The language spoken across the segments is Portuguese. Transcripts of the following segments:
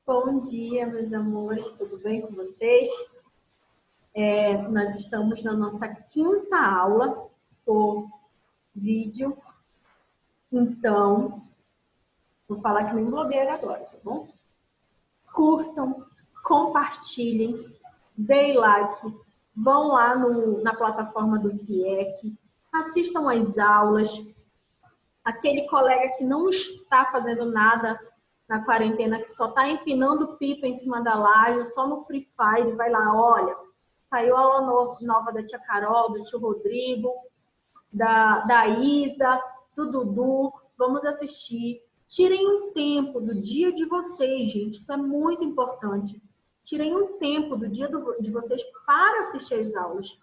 Bom dia, meus amores, tudo bem com vocês? Nós estamos na nossa quinta aula por vídeo, então vou falar que nem blogueira agora, tá bom? Curtam, compartilhem, deem like, vão lá na plataforma do CIEC, assistam às aulas. Aquele colega que não está fazendo nada na quarentena, que só está empinando pipa em cima da laje, só no Free Fire, vai lá, olha, saiu a aula nova da tia Carol, do tio Rodrigo, da Isa, do Dudu, vamos assistir. Tirem um tempo do dia de vocês, gente, isso é muito importante. Tirem um tempo do dia de vocês para assistir às aulas.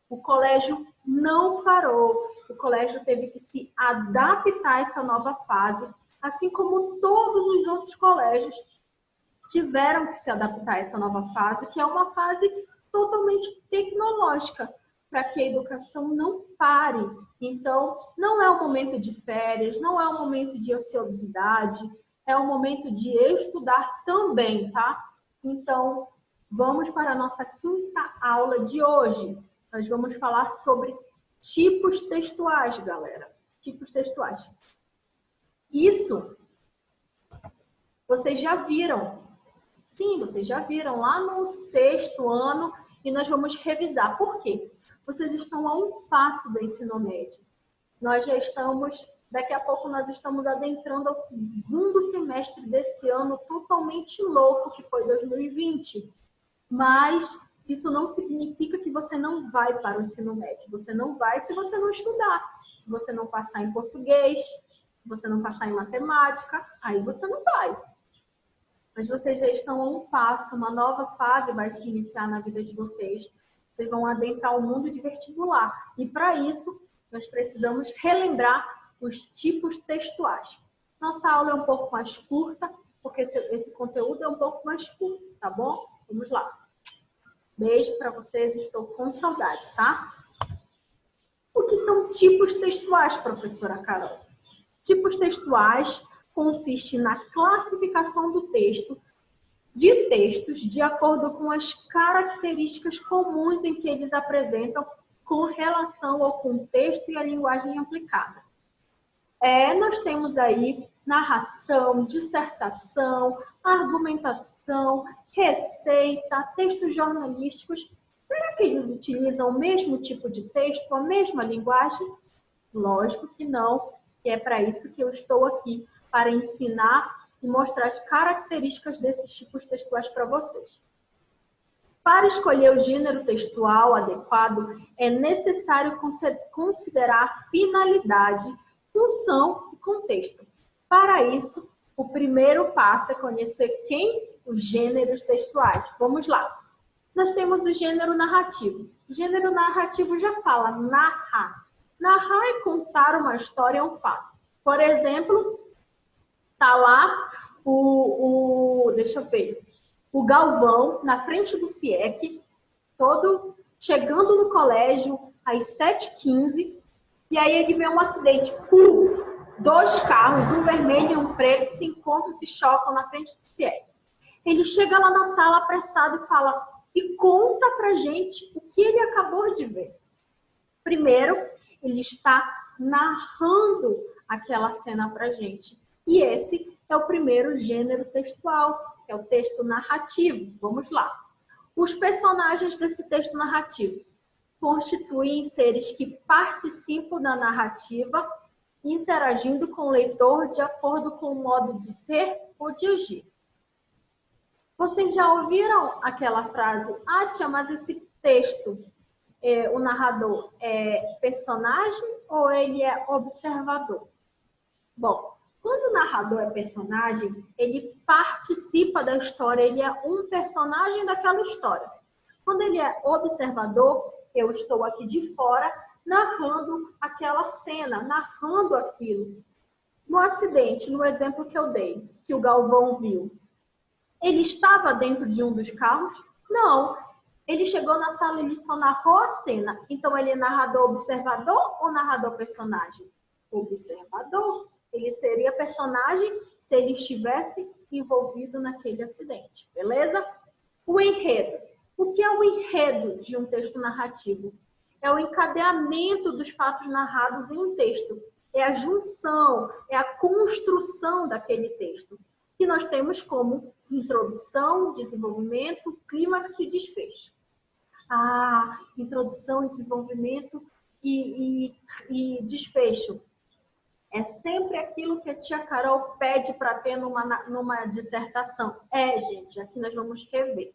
O colégio não parou, o colégio teve que se adaptar a essa nova fase, assim como todos os outros colégios tiveram que se adaptar a essa nova fase, que é uma fase totalmente tecnológica, para que a educação não pare. Então, não é o momento de férias, não é o momento de ociosidade, é o momento de estudar também, tá? Então, vamos para a nossa quinta aula de hoje. Nós vamos falar sobre tipos textuais, galera. Tipos textuais. Isso vocês já viram. Sim, vocês já viram lá no sexto ano e nós vamos revisar. Por quê? Vocês estão a um passo do ensino médio. Nós já estamos, daqui a pouco nós estamos adentrando ao segundo semestre desse ano totalmente louco, que foi 2020. Mas isso não significa que você não vai para o ensino médio. Você não vai se você não estudar. Se você não passar em português, se você não passar em matemática, aí você não vai. Mas vocês já estão a um passo, uma nova fase vai se iniciar na vida de vocês. Vocês vão adentrar o mundo de vestibular. E para isso, nós precisamos relembrar os tipos textuais. Nossa aula é um pouco mais curta, porque esse conteúdo é um pouco mais curto, tá bom? Vamos lá. Beijo para vocês, estou com saudade, tá? O que são tipos textuais, professora Carol? Tipos textuais consiste na classificação do texto, de textos, de acordo com as características comuns em que eles apresentam com relação ao contexto e à linguagem aplicada. Nós temos aí narração, dissertação, argumentação, receita, textos jornalísticos. Será que eles utilizam o mesmo tipo de texto, a mesma linguagem? Lógico que não, e é para isso que eu estou aqui, para ensinar e mostrar as características desses tipos textuais para vocês. Para escolher o gênero textual adequado, é necessário considerar a finalidade, função e contexto. Para isso, o primeiro passo é conhecer os gêneros textuais. Vamos lá. Nós temos o gênero narrativo. O gênero narrativo já fala narrar. Narrar é contar uma história, um fato. Por exemplo, tá lá deixa eu ver, o Galvão na frente do CIEC, todo chegando no colégio às 7h15, e aí ele vê um acidente. Dois carros, um vermelho e um preto, se encontram, se chocam na frente do CIEC. Ele chega lá na sala apressado e fala, e conta pra gente o que ele acabou de ver. Primeiro, ele está narrando aquela cena pra gente. E esse é o primeiro gênero textual, que é o texto narrativo. Vamos lá. Os personagens desse texto narrativo constituem seres que participam da narrativa, interagindo com o leitor de acordo com o modo de ser ou de agir. Vocês já ouviram aquela frase, tia, mas esse texto, o narrador é personagem ou ele é observador? Bom, quando o narrador é personagem, ele participa da história, ele é um personagem daquela história. Quando ele é observador, eu estou aqui de fora, narrando aquela cena, narrando aquilo. No acidente, no exemplo que eu dei, que o Galvão viu, ele estava dentro de um dos carros? Não. Ele chegou na sala e ele só narrou a cena. Então, ele é narrador observador ou narrador personagem? Observador. Ele seria personagem se ele estivesse envolvido naquele acidente, beleza? O enredo. O que é o enredo de um texto narrativo? É o encadeamento dos fatos narrados em um texto. É a junção, é a construção daquele texto, que nós temos como introdução, desenvolvimento, clímax e desfecho. Introdução, desenvolvimento e desfecho. É sempre aquilo que a tia Carol pede para ter numa dissertação. Gente, aqui nós vamos rever.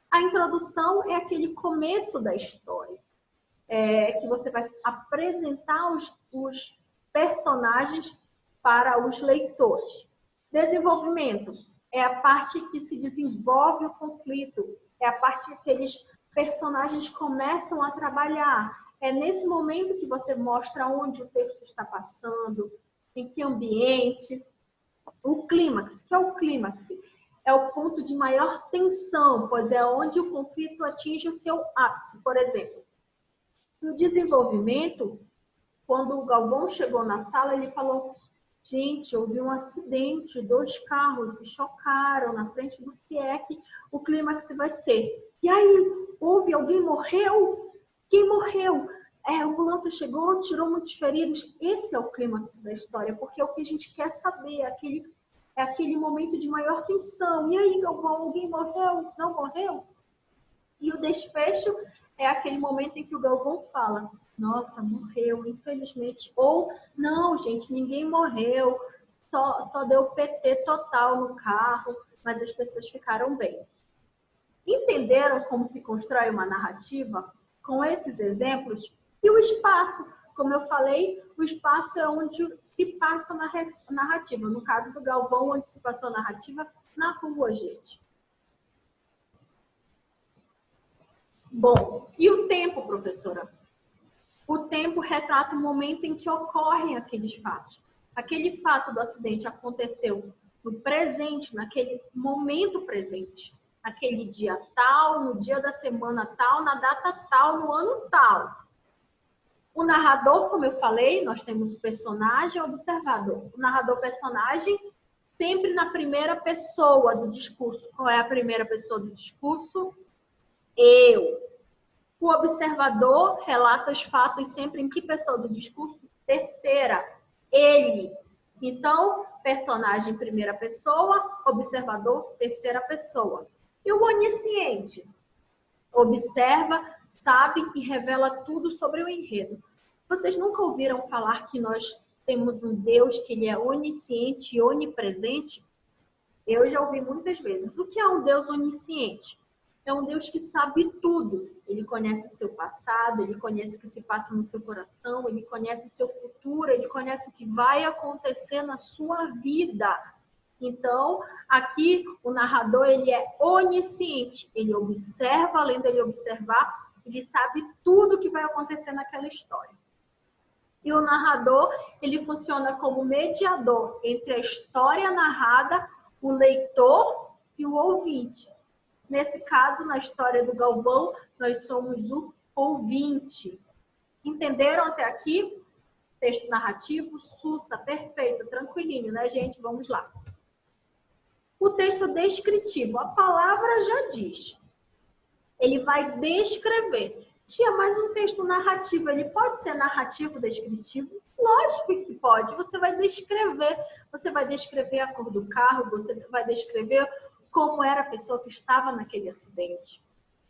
A introdução é aquele começo da história, que você vai apresentar os personagens para os leitores. Desenvolvimento é a parte que se desenvolve o conflito, é a parte que aqueles personagens começam a trabalhar. É nesse momento que você mostra onde o texto está passando, em que ambiente. O clímax, que é o clímax? É o ponto de maior tensão, pois é onde o conflito atinge o seu ápice. Por exemplo, no desenvolvimento, quando o Galvão chegou na sala, ele falou: gente, houve um acidente, 2 carros se chocaram na frente do CIEC, o clímax vai ser: e aí, alguém morreu? Quem morreu? A ambulância chegou, tirou muitos feridos. Esse é o clímax da história, porque é o que a gente quer saber, é aquele momento de maior tensão. E aí, Galvão, alguém morreu? Não morreu? E o desfecho é aquele momento em que o Galvão fala: nossa, morreu, infelizmente. Ou, não, gente, ninguém morreu, só deu PT total no carro, mas as pessoas ficaram bem. Entenderam como se constrói uma narrativa com esses exemplos? E o espaço, como eu falei, o espaço é onde se passa a narrativa. No caso do Galvão, onde se passou a narrativa, na rua, gente. Bom, e o tempo, professora? O tempo retrata o momento em que ocorrem aqueles fatos. Aquele fato do acidente aconteceu no presente, naquele momento presente. Naquele dia tal, no dia da semana tal, na data tal, no ano tal. O narrador, como eu falei, nós temos o personagem e o observador. O narrador-personagem sempre na primeira pessoa do discurso. Qual é a primeira pessoa do discurso? Eu. O observador relata os fatos sempre em que pessoa do discurso? Terceira. Ele. Então, personagem primeira pessoa, observador terceira pessoa. E o onisciente? Observa, sabe e revela tudo sobre o enredo. Vocês nunca ouviram falar que nós temos um Deus que ele é onisciente e onipresente? Eu já ouvi muitas vezes. O que é um Deus onisciente? É um Deus que sabe tudo. Ele conhece o seu passado, ele conhece o que se passa no seu coração, ele conhece o seu futuro, ele conhece o que vai acontecer na sua vida. Então, aqui o narrador ele é onisciente. Ele observa, além dele observar, ele sabe tudo o que vai acontecer naquela história. E o narrador, ele funciona como mediador entre a história narrada, o leitor e o ouvinte. Nesse caso, na história do Galvão, nós somos o ouvinte. Entenderam até aqui? Texto narrativo, sussa, perfeito, tranquilinho, né, gente? Vamos lá. O texto descritivo, a palavra já diz. Ele vai descrever. Tia, mas um texto narrativo, ele pode ser narrativo descritivo? Lógico que pode. Você vai descrever a cor do carro, você vai descrever como era a pessoa que estava naquele acidente.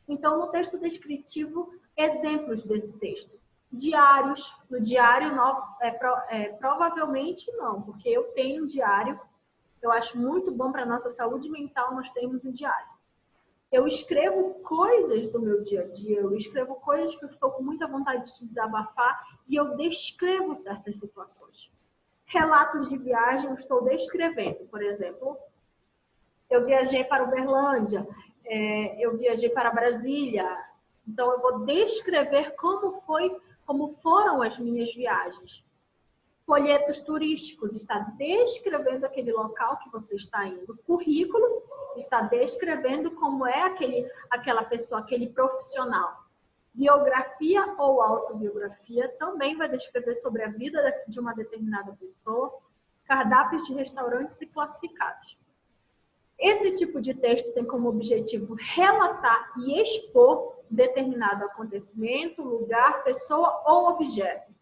Então, no texto descritivo, exemplos desse texto. Diários. No diário, provavelmente não, porque eu tenho um diário. Eu acho muito bom para a nossa saúde mental nós termos um diário. Eu escrevo coisas do meu dia a dia, eu escrevo coisas que eu estou com muita vontade de desabafar e eu descrevo certas situações. Relatos de viagem eu estou descrevendo. Por exemplo, eu viajei para Uberlândia, eu viajei para Brasília. Então, eu vou descrever como foram as minhas viagens. Folhetos turísticos, está descrevendo aquele local que você está indo. Currículo está descrevendo como é aquela pessoa, aquele profissional. Biografia ou autobiografia também vai descrever sobre a vida de uma determinada pessoa. Cardápios de restaurantes e classificados. Esse tipo de texto tem como objetivo relatar e expor determinado acontecimento, lugar, pessoa ou objeto.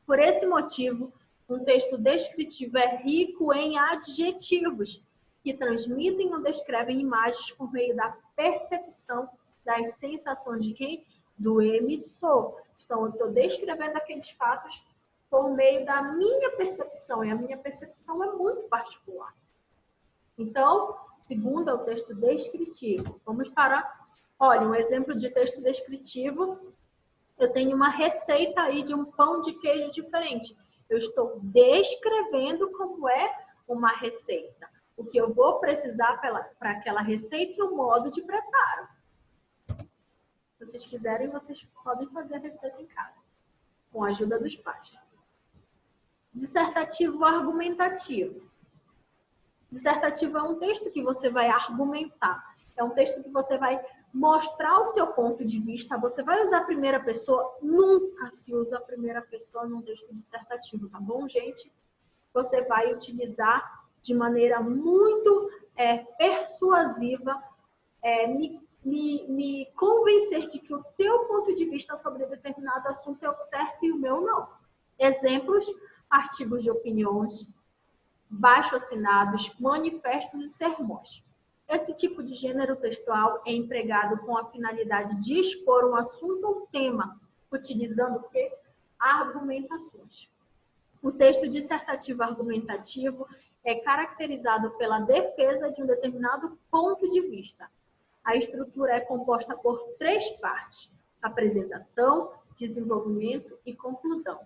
Por esse motivo, um texto descritivo é rico em adjetivos que transmitem ou descrevem imagens por meio da percepção das sensações de quem? Do emissor. Então, eu estou descrevendo aqueles fatos por meio da minha percepção, e a minha percepção é muito particular. Então, segundo é o texto descritivo. Vamos para, olha, um exemplo de texto descritivo. Eu tenho uma receita aí de um pão de queijo diferente. Eu estou descrevendo como é uma receita. O que eu vou precisar para aquela receita e o modo de preparo. Se vocês quiserem, vocês podem fazer a receita em casa, com a ajuda dos pais. Dissertativo argumentativo. Dissertativo é um texto que você vai argumentar. É um texto que você vai mostrar o seu ponto de vista. Você vai usar a primeira pessoa? Nunca se usa a primeira pessoa num texto dissertativo, tá bom, gente? Você vai utilizar de maneira muito persuasiva, me convencer de que o teu ponto de vista sobre determinado assunto é o certo e o meu não. Exemplos, artigos de opiniões, baixo-assinados, manifestos e sermões. Esse tipo de gênero textual é empregado com a finalidade de expor um assunto ou tema, utilizando o quê? Argumentações. O texto dissertativo argumentativo é caracterizado pela defesa de um determinado ponto de vista. A estrutura é composta por 3 partes: apresentação, desenvolvimento e conclusão.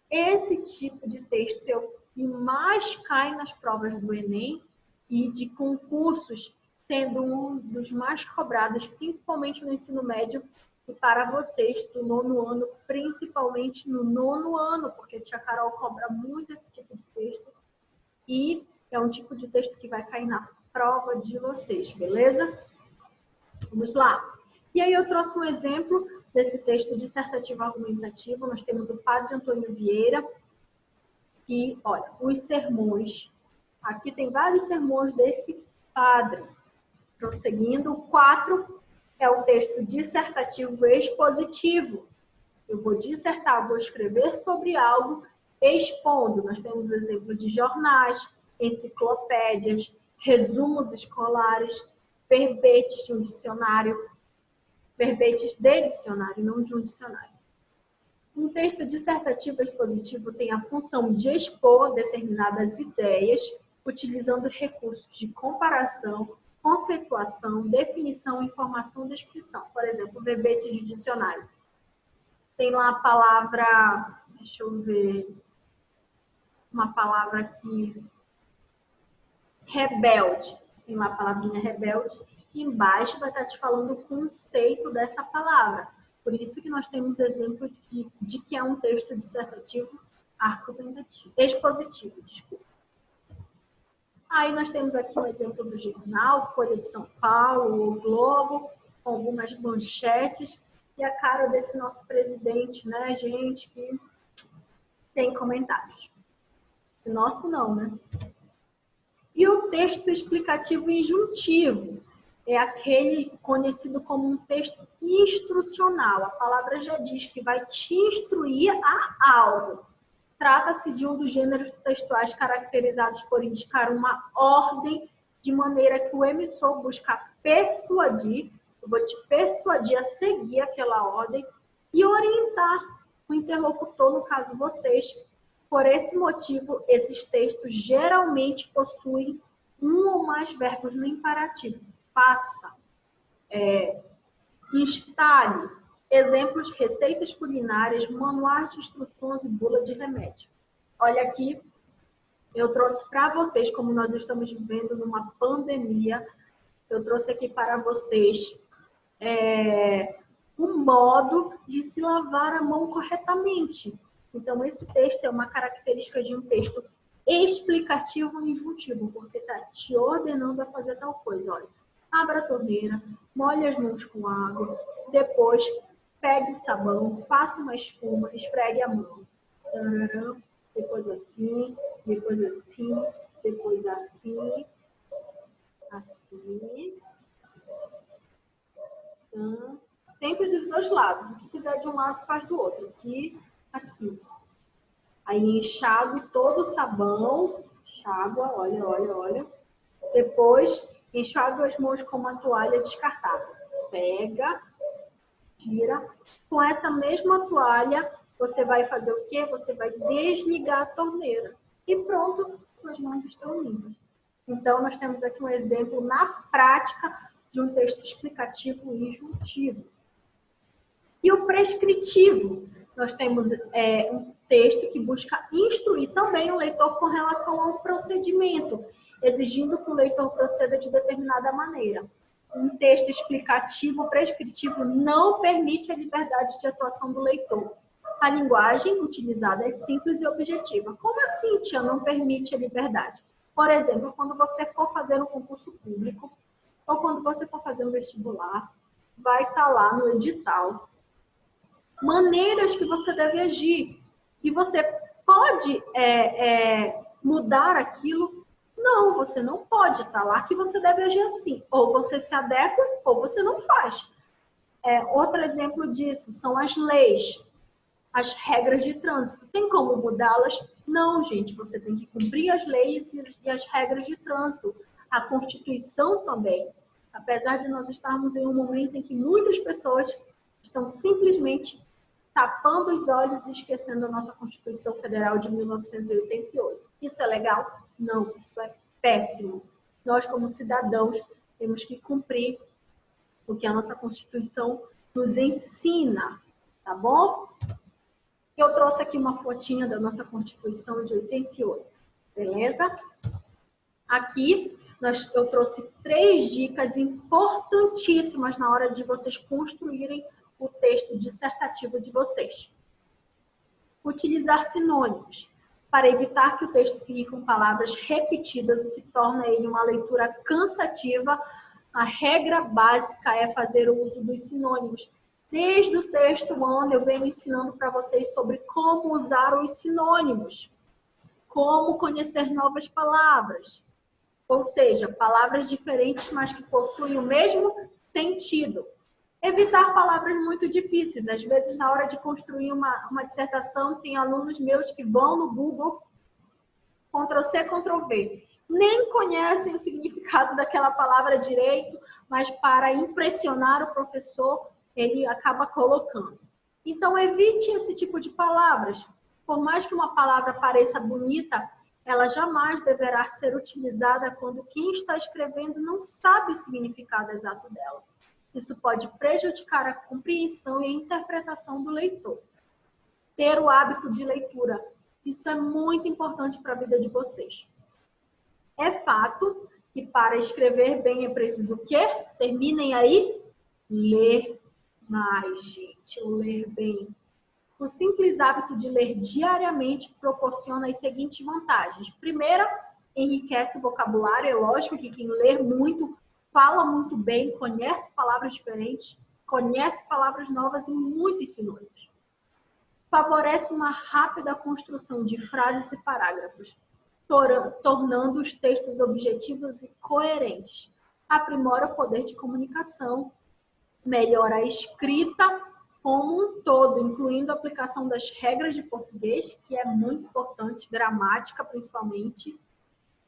Esse tipo de texto é o que mais cai nas provas do Enem e de concursos, sendo um dos mais cobrados, principalmente no ensino médio e para vocês do 9º ano, principalmente no 9º ano, porque a tia Carol cobra muito esse tipo de texto e é um tipo de texto que vai cair na prova de vocês, beleza? Vamos lá. E aí eu trouxe um exemplo desse texto dissertativo argumentativo. Nós temos o padre Antônio Vieira, e, olha, os sermões. Aqui tem vários sermões desse padre. Prosseguindo, o 4 é o texto dissertativo expositivo. Eu vou dissertar, vou escrever sobre algo expondo. Nós temos exemplo de jornais, enciclopédias, resumos escolares, verbetes de um dicionário, verbetes de dicionário, não de um dicionário. Um texto dissertativo expositivo tem a função de expor determinadas ideias, utilizando recursos de comparação, conceituação, definição, informação, descrição. Por exemplo, verbete de dicionário. Tem lá a palavra, deixa eu ver, uma palavra aqui, rebelde. Tem lá a palavrinha rebelde. E embaixo vai estar te falando o conceito dessa palavra. Por isso que nós temos exemplo de que é um texto dissertativo argumentativo, expositivo, desculpa. Aí nós temos aqui um exemplo do jornal, Folha de São Paulo, o Globo, com algumas manchetes, e a cara desse nosso presidente, né, gente, que sem comentários. Nosso não, né? E o texto explicativo injuntivo é aquele conhecido como um texto instrucional. A palavra já diz que vai te instruir a algo. Trata-se de um dos gêneros textuais caracterizados por indicar uma ordem de maneira que o emissor busca persuadir, eu vou te persuadir a seguir aquela ordem e orientar o interlocutor, no caso vocês. Por esse motivo, esses textos geralmente possuem um ou mais verbos no imperativo. Faça, instale, exemplos, receitas culinárias, manuais de instruções e bula de remédio. Olha aqui, eu trouxe para vocês, como nós estamos vivendo numa pandemia, eu trouxe aqui para vocês um modo de se lavar a mão corretamente. Então, esse texto é uma característica de um texto explicativo e injuntivo, porque está te ordenando a fazer tal coisa. Olha, abra a torneira, molhe as mãos com água, depois pegue o sabão, faça uma espuma, esfregue a mão. Depois assim, depois assim, depois assim. dois lados. O que fizer de um lado, faz do outro. Aqui, aqui. Aí enxague todo o sabão. Enxágua, olha, olha, olha. Depois, enxague as mãos com uma toalha descartável. Pega, tira. Com essa mesma toalha, você vai fazer o quê? Você vai desligar a torneira. E pronto, suas mãos estão limpas. Então, nós temos aqui um exemplo na prática de um texto explicativo e injuntivo. E o prescritivo? Nós temos um texto que busca instruir também o leitor com relação ao procedimento, exigindo que o leitor proceda de determinada maneira. Um texto explicativo prescritivo não permite a liberdade de atuação do leitor. A linguagem utilizada é simples e objetiva. Como assim, tia, não permite a liberdade? Por exemplo, quando você for fazer um concurso público ou quando você for fazer um vestibular, vai estar lá no edital maneiras que você deve agir. E você pode mudar aquilo? Não, você não pode estar lá que você deve agir assim. Ou você se adequa ou você não faz. Outro exemplo disso são as leis. As regras de trânsito. Tem como mudá-las? Não, gente. Você tem que cumprir as leis e as regras de trânsito. A Constituição também. Apesar de nós estarmos em um momento em que muitas pessoas estão simplesmente tapando os olhos e esquecendo a nossa Constituição Federal de 1988. Isso é legal? Não, isso é péssimo. Nós, como cidadãos, temos que cumprir o que a nossa Constituição nos ensina, tá bom? Eu trouxe aqui uma fotinha da nossa Constituição de 88, beleza? Aqui eu trouxe 3 dicas importantíssimas na hora de vocês construírem o texto dissertativo de vocês. Utilizar sinônimos, para evitar que o texto fique com palavras repetidas, o que torna ele uma leitura cansativa. A regra básica é fazer o uso dos sinônimos. Desde o 6º ano eu venho ensinando para vocês sobre como usar os sinônimos, como conhecer novas palavras, ou seja, palavras diferentes, mas que possuem o mesmo sentido. Evitar palavras muito difíceis. Às vezes, na hora de construir uma dissertação, tem alunos meus que vão no Google, Ctrl+C, Ctrl+V. Nem conhecem o significado daquela palavra direito, mas para impressionar o professor, ele acaba colocando. Então, evite esse tipo de palavras. Por mais que uma palavra pareça bonita, ela jamais deverá ser utilizada quando quem está escrevendo não sabe o significado exato dela. Isso pode prejudicar a compreensão e a interpretação do leitor. Ter o hábito de leitura. Isso é muito importante para a vida de vocês. É fato que para escrever bem é preciso o quê? Terminem aí. Ler mais, gente. Ler bem. O simples hábito de ler diariamente proporciona as seguintes vantagens. Primeira, enriquece o vocabulário. É lógico que quem lê muito fala muito bem, conhece palavras diferentes, conhece palavras novas e muitos sinônimos. Favorece uma rápida construção de frases e parágrafos, tornando os textos objetivos e coerentes. Aprimora o poder de comunicação, melhora a escrita como um todo, incluindo a aplicação das regras de português, que é muito importante, gramática principalmente.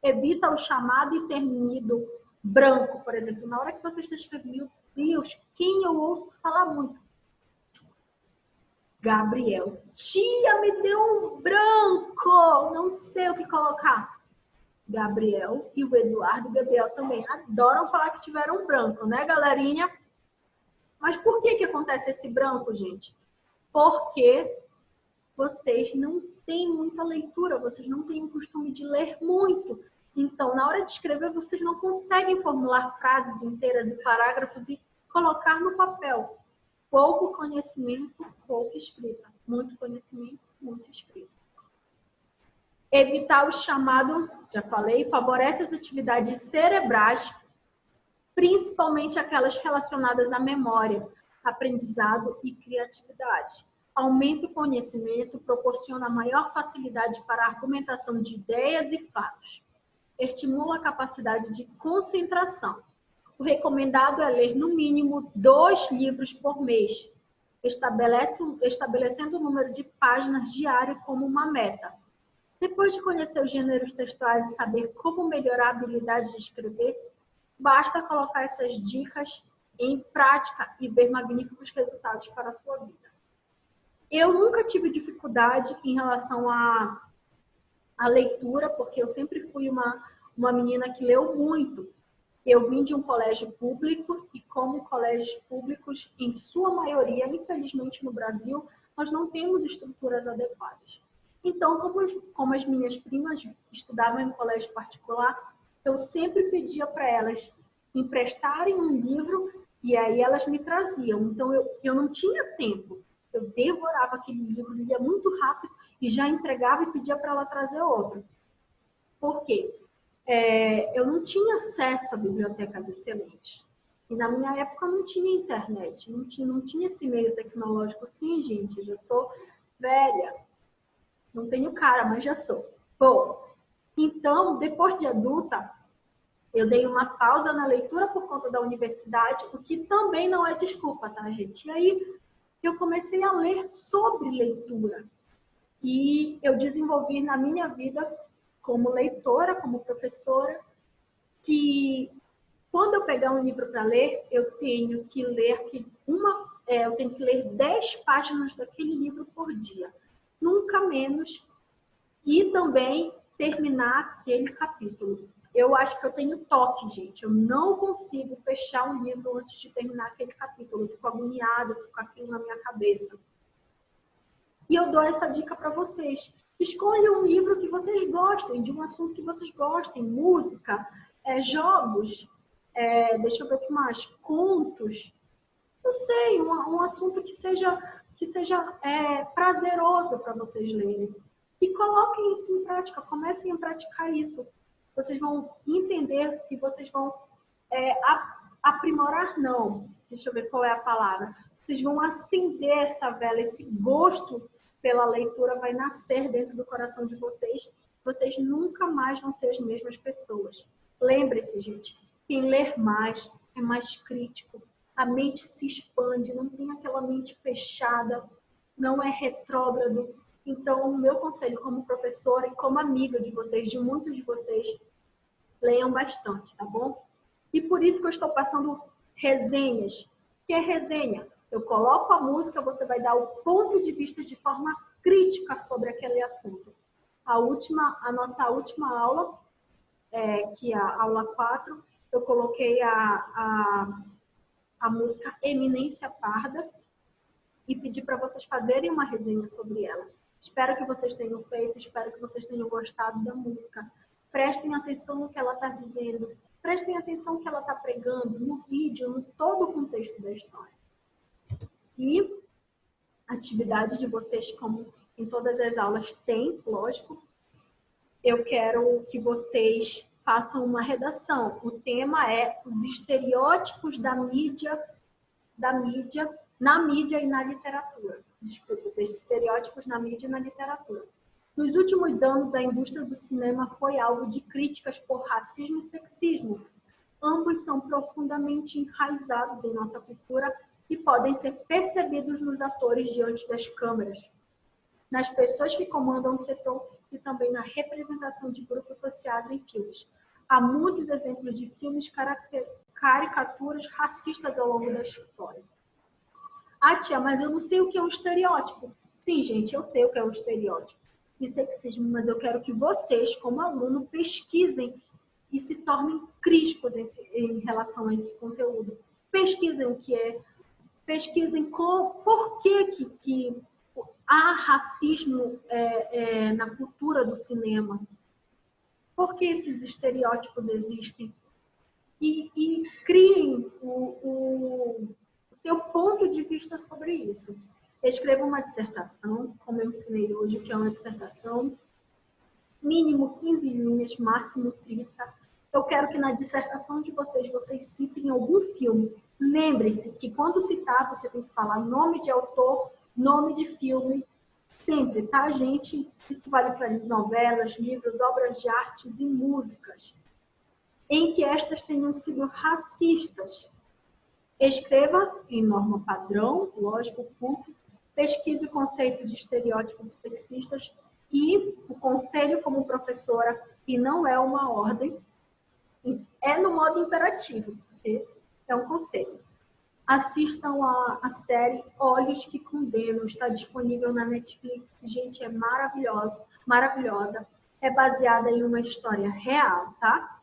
Evita o chamado e terminido branco, por exemplo. Na hora que você está escrevendo, meu Deus, quem eu ouço falar muito? Gabriel. Tia, me deu um branco! Não sei o que colocar. Gabriel e o Eduardo e o Gabriel também adoram falar que tiveram um branco, né, galerinha? Mas por que acontece esse branco, gente? Porque vocês não têm muita leitura, vocês não têm o costume de ler muito. Então, na hora de escrever, vocês não conseguem formular frases inteiras e parágrafos e colocar no papel. Pouco conhecimento, pouca escrita. Muito conhecimento, muita escrita. Evitar o chamado, já falei, favorece as atividades cerebrais, principalmente aquelas relacionadas à memória, aprendizado e criatividade. Aumenta o conhecimento, proporciona maior facilidade para a argumentação de ideias e fatos. Estimula a capacidade de concentração. O recomendado é ler no mínimo 2 livros por mês. estabelecendo o número de páginas diário como uma meta. Depois de conhecer os gêneros textuais e saber como melhorar a habilidade de escrever, basta colocar essas dicas em prática e ver magníficos resultados para a sua vida. Eu nunca tive dificuldade em relação à leitura, porque eu sempre fui uma menina que leu muito. Eu vim de um colégio público e como colégios públicos, em sua maioria, infelizmente no Brasil, nós não temos estruturas adequadas. Então, como as minhas primas estudavam em colégio particular, eu sempre pedia para elas emprestarem um livro e aí elas me traziam. Então, eu não tinha tempo. Eu devorava aquele livro, lia muito rápido e já entregava e pedia para ela trazer outro. Por quê? Eu não tinha acesso a bibliotecas excelentes. E na minha época não tinha internet, não tinha esse meio tecnológico. Sim, gente, eu já sou velha. Não tenho cara, mas já sou. Bom, então, depois de adulta, eu dei uma pausa na leitura por conta da universidade, o que também não é desculpa, tá, gente? E aí, eu comecei a ler sobre leitura. E eu desenvolvi na minha vida, como leitora, como professora, que quando eu pegar um livro para ler, eu tenho que ler 10 páginas daquele livro por dia. Nunca menos. E também terminar aquele capítulo. Eu acho que eu tenho toque, gente. Eu não consigo fechar um livro antes de terminar aquele capítulo. Eu fico agoniada, fico com aquilo na minha cabeça. E eu dou essa dica para vocês. Escolha um livro que vocês gostem, de um assunto que vocês gostem. Música, jogos, deixa eu ver o que mais, contos. Não sei, um assunto que seja prazeroso para vocês lerem. E coloquem isso em prática, comecem a praticar isso. Vocês vão entender que vocês vão aprimorar, não. Deixa eu ver qual é a palavra. Vocês vão acender essa vela, esse gosto pela leitura vai nascer dentro do coração de vocês. Vocês nunca mais vão ser as mesmas pessoas. Lembre-se, gente, quem ler mais é mais crítico. A mente se expande, não tem aquela mente fechada, não é retrógrado. Então, o meu conselho como professora e como amiga de vocês, de muitos de vocês, leiam bastante, tá bom? E por isso que eu estou passando resenhas. O que é resenha? Eu coloco a música, você vai dar o ponto de vista de forma crítica sobre aquele assunto. A nossa última aula, que é a aula 4, eu coloquei a música Eminência Parda e pedi para vocês fazerem uma resenha sobre ela. Espero que vocês tenham feito, espero que vocês tenham gostado da música. Prestem atenção no que ela está dizendo, prestem atenção no que ela está pregando, no vídeo, no todo o contexto da história. E a atividade de vocês, como em todas as aulas tem, lógico, eu quero que vocês façam uma redação. O tema é os estereótipos na mídia e na literatura. Desculpa, os estereótipos na mídia e na literatura. Nos últimos anos, a indústria do cinema foi alvo de críticas por racismo e sexismo. Ambos são profundamente enraizados em nossa cultura e podem ser percebidos nos atores diante das câmeras, nas pessoas que comandam o setor e também na representação de grupos sociais em filmes. Há muitos exemplos de filmes caricaturas racistas ao longo da história. Ah, tia, mas eu não sei o que é um estereótipo. Sim, gente, eu sei o que é um estereótipo e sexismo, mas eu quero que vocês, como aluno, pesquisem e se tornem críticos em relação a esse conteúdo. Pesquisem o que é, pesquisem por que há racismo na cultura do cinema, por que esses estereótipos existem e criem o seu ponto de vista sobre isso. Escreva uma dissertação, como eu ensinei hoje, que é uma dissertação, mínimo 15 linhas, máximo 30. Eu quero que na dissertação de vocês citem algum filme. Lembre-se que quando citar, você tem que falar nome de autor, nome de filme, sempre, tá, gente? Isso vale para novelas, livros, obras de artes e músicas, em que estas tenham sido racistas. Escreva em norma padrão, lógico, curto, pesquise o conceito de estereótipos sexistas e o conselho como professora, que não é uma ordem, é no modo imperativo, porque é um conselho. Assistam a série Olhos que Condenam, está disponível na Netflix. Gente, é maravilhosa, maravilhosa. É baseada em uma história real, tá?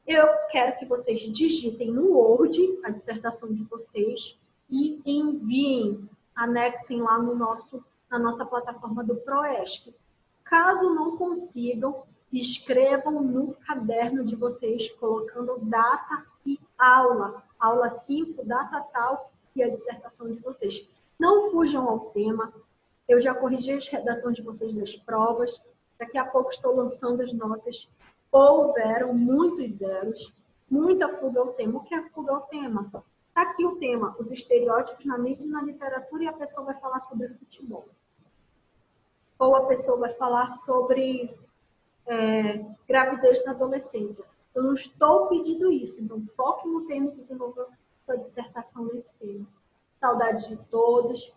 Eu quero que vocês digitem no Word a dissertação de vocês e enviem, anexem lá na nossa plataforma do Proesc. Caso não consigam, escrevam no caderno de vocês, colocando data e aula. Aula 5, data tal e a dissertação de vocês. Não fujam ao tema. Eu já corrigi as redações de vocês das provas. Daqui a pouco estou lançando as notas. Houveram muitos zeros, muita fuga ao tema. O que é fuga ao tema? Está aqui o tema, os estereótipos na mídia e na literatura, e a pessoa vai falar sobre futebol. Ou a pessoa vai falar sobre gravidez na adolescência. Eu não estou pedindo isso, então foque no tema e desenvolva sua dissertação nesse tema. Saudade de todos,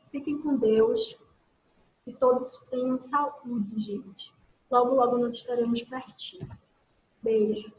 fiquem com Deus, que todos tenham saúde, gente. Logo, logo nós estaremos pertinho. Beijo.